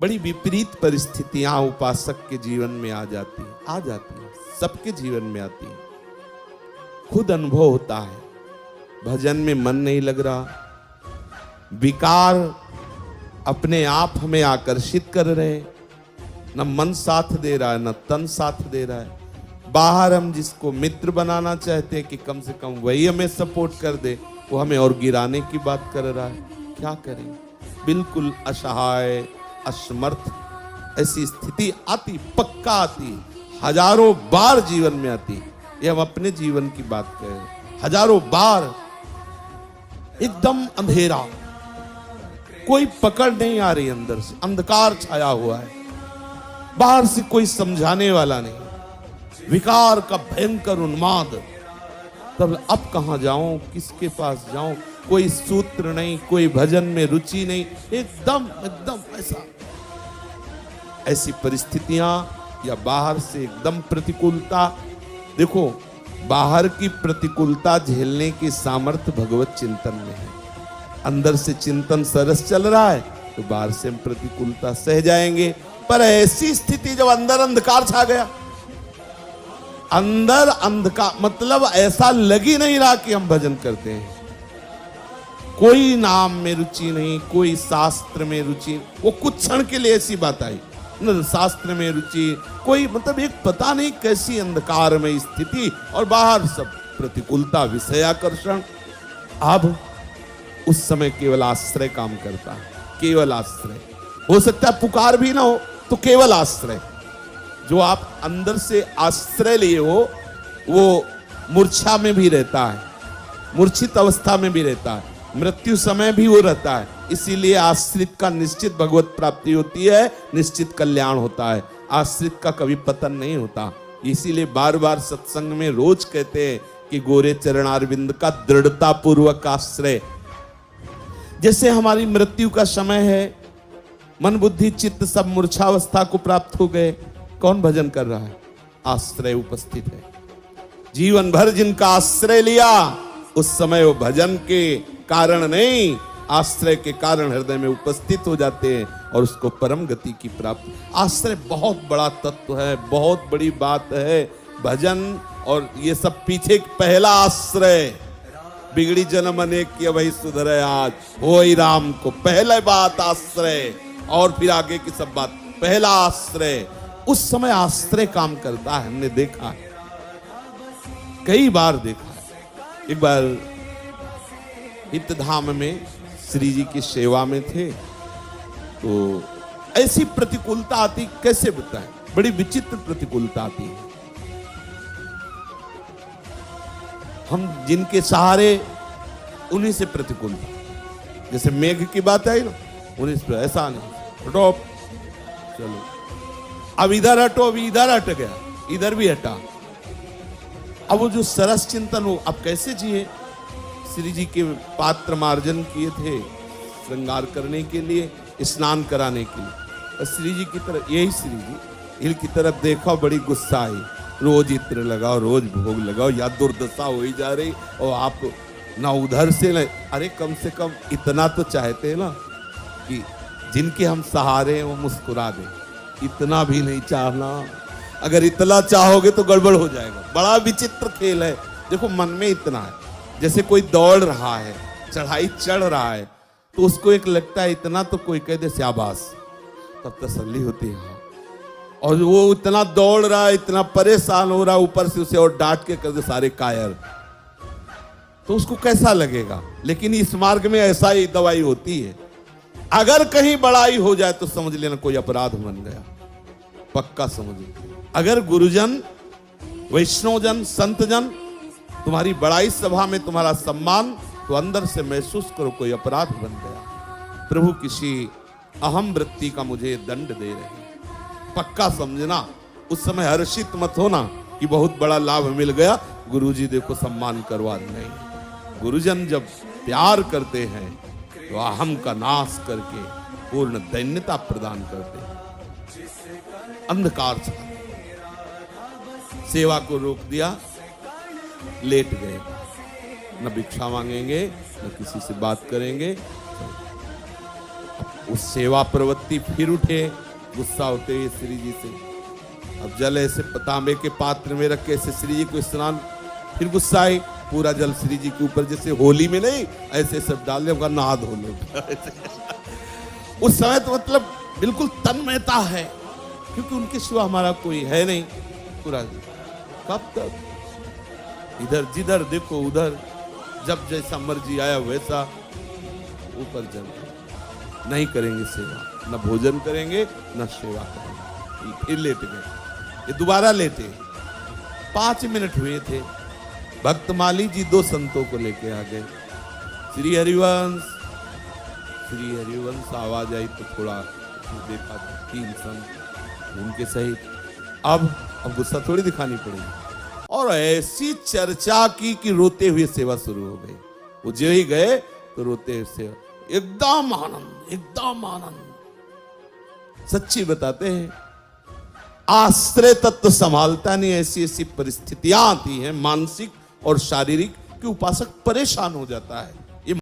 बड़ी विपरीत परिस्थितियां उपासक के जीवन में आ जाती हैं, सबके जीवन में आती हैं। खुद अनुभव होता है, भजन में मन नहीं लग रहा, विकार अपने आप हमें आकर्षित कर रहे हैं, न मन साथ दे रहा है न तन साथ दे रहा है। बाहर हम जिसको मित्र बनाना चाहते हैं कि कम से कम वही हमें सपोर्ट कर दे, वो हमें और गिराने की बात कर रहा है। क्या करें, बिल्कुल असहाय असमर्थ ऐसी स्थिति आती, पक्का आती, हजारों बार जीवन में आती। ये हम अपने जीवन की बात कर रहे हैं, हजारों बार एकदम अंधेरा, कोई पकड़ नहीं आ रही, अंदर से अंधकार छाया हुआ है, बाहर से कोई समझाने वाला नहीं, विकार का भयंकर उन्माद। तब अब कहां जाऊं, किसके पास जाऊं, कोई सूत्र नहीं, कोई भजन में रुचि नहीं, एकदम ऐसी परिस्थितियां या बाहर से एकदम प्रतिकूलता। देखो, बाहर की प्रतिकूलता झेलने की सामर्थ्य भगवत चिंतन में है। अंदर से चिंतन सरस चल रहा है तो बाहर से हम प्रतिकूलता सह जाएंगे। पर ऐसी स्थिति जब अंदर अंधकार छा गया, अंदर अंधकार मतलब ऐसा लग ही नहीं रहा कि हम भजन करते हैं, कोई नाम में रुचि नहीं, कोई शास्त्र में रुचि। वो कुछ क्षण के लिए ऐसी बात आई, न शास्त्र में रुचि, कोई मतलब एक पता नहीं कैसी अंधकार में स्थिति, और बाहर सब प्रतिकूलता, विषयाकर्षण। अब उस समय केवल आश्रय काम करता है, केवल आश्रय। हो सकता है पुकार भी ना हो तो केवल आश्रय, जो आप अंदर से आश्रय लिए हो वो मूर्छा में भी रहता है, मूर्छित अवस्था में भी रहता है, मृत्यु समय भी वो रहता है। इसीलिए आश्रित का निश्चित भगवत प्राप्ति होती है, निश्चित कल्याण होता है, आश्रित का कभी पतन नहीं होता। इसीलिए बार बार सत्संग में रोज कहते हैं कि गोरे चरणारविंद का दृढ़ता पूर्वक आश्रय। जैसे हमारी मृत्यु का समय है, मन बुद्धि चित्त सब मूर्छावस्था को प्राप्त हो गए, कौन भजन कर रहा है? आश्रय उपस्थित है। जीवन भर जिनका आश्रय लिया, उस समय वो भजन के कारण नहीं, आश्रय के कारण हृदय में उपस्थित हो जाते हैं और उसको परम गति की प्राप्ति। आश्रय बहुत बड़ा तत्व है, बहुत बड़ी बात है। भजन और ये सब पीछे पहला आश्रय, बिगड़ी जन्म अनेक किया वही सुधरे आज, हो राम को पहले बात आश्रय, और फिर आगे की सब बात। पहला आश्रय, उस समय आश्रय काम करता है। हमने देखा है, कई बार देखा है। एक बार हितधाम में श्री जी की सेवा में थे, तो ऐसी प्रतिकूलता आती, कैसे बताएं, बड़ी विचित्र प्रतिकूलता आती है। हम जिनके सहारे, उन्हीं से प्रतिकूलता। जैसे मेघ की बात आई ना, उन्हीं से, ऐसा नहीं हटो, चलो अब इधर हटो, अभी इधर हट गया, इधर भी हटा। अब वो जो सरस चिंतन हो, अब कैसे जिए। श्री जी के पात्र मार्जन किए थे श्रृंगार करने के लिए, स्नान कराने के लिए, और श्री जी की तरफ, यही श्री जी इनकी तरफ देखा, बड़ी गुस्सा आई। रोज इत्र लगाओ, रोज भोग लगाओ, या दुर्दशा हो ही जा रही, और आप ना उधर से ना, अरे कम से कम इतना तो चाहते हैं ना कि जिनके हम सहारे हैं वो मुस्कुरा दें, इतना भी नहीं चाहना। अगर इतना चाहोगे तो गड़बड़ हो जाएगा। बड़ा विचित्र खेल है। देखो, मन में इतना है, जैसे कोई दौड़ रहा है, चढ़ाई चढ़ रहा है, तो उसको एक लगता है इतना तो कोई कह दे शाबाश, तब तसल्ली होती है। और वो इतना दौड़ रहा है, इतना परेशान हो रहा है, ऊपर से उसे और डांट के कर दे सारे कायर, तो उसको कैसा लगेगा। लेकिन इस मार्ग में ऐसा ही दवाई होती है। अगर कहीं बड़ाई हो जाए तो समझ लेना कोई अपराध बन गया, पक्का समझ। अगर गुरुजन, वैष्णवजन, संतजन तुम्हारी बड़ाई सभा में तुम्हारा सम्मान, तो अंदर से महसूस करो कोई अपराध बन गया, प्रभु किसी अहम वृत्ति का मुझे दंड दे रहे हैं। पक्का समझना, उस समय हर्षित मत होना कि बहुत बड़ा लाभ मिल गया, गुरुजी देखो सम्मान करवा। नहीं, गुरुजन जब प्यार करते हैं तो अहम का नाश करके पूर्ण दैन्यता प्रदान करते हैं। अंधकार छा, सेवा को रोक दिया, लेट गए, न भिक्षा मांगेंगे न किसी से बात करेंगे। उस सेवा प्रवृत्ति फिर उठे, गुस्सा होते हुए श्री जी से। अब जल ऐसे तांबे के पात्र में रख के ऐसे श्री जी को स्नान, फिर गुस्सा आए, पूरा जल श्री जी के ऊपर, जैसे होली में नहीं ऐसे सब डाल दिया, नहा धो लो। उस समय तो मतलब बिल्कुल तन्मयता है, क्योंकि उनके सिवा हमारा कोई है नहीं। पूरा कब तक इधर जिधर देखो उधर, जब जैसा मर्जी आया वैसा ऊपर जल, नहीं करेंगे सेवा, न भोजन करेंगे न सेवा करेंगे। फिर लेट गए, ये दोबारा लेटे। 5 मिनट हुए थे, भक्तमाली जी 2 संतों को लेके आ गए। श्री हरिवंश आवाज आई तो थोड़ा देखा, 3 संत उनके सहित। अब गुस्सा थोड़ी दिखानी पड़ेगी। और ऐसी चर्चा की कि रोते हुए सेवा शुरू हो गई। वो जो ही गए तो रोते हुए सेवा, एकदम आनंद। सच्ची बताते हैं, आश्रय तत्व संभालता नहीं, ऐसी परिस्थितियां आती हैं मानसिक और शारीरिक कि उपासक परेशान हो जाता है।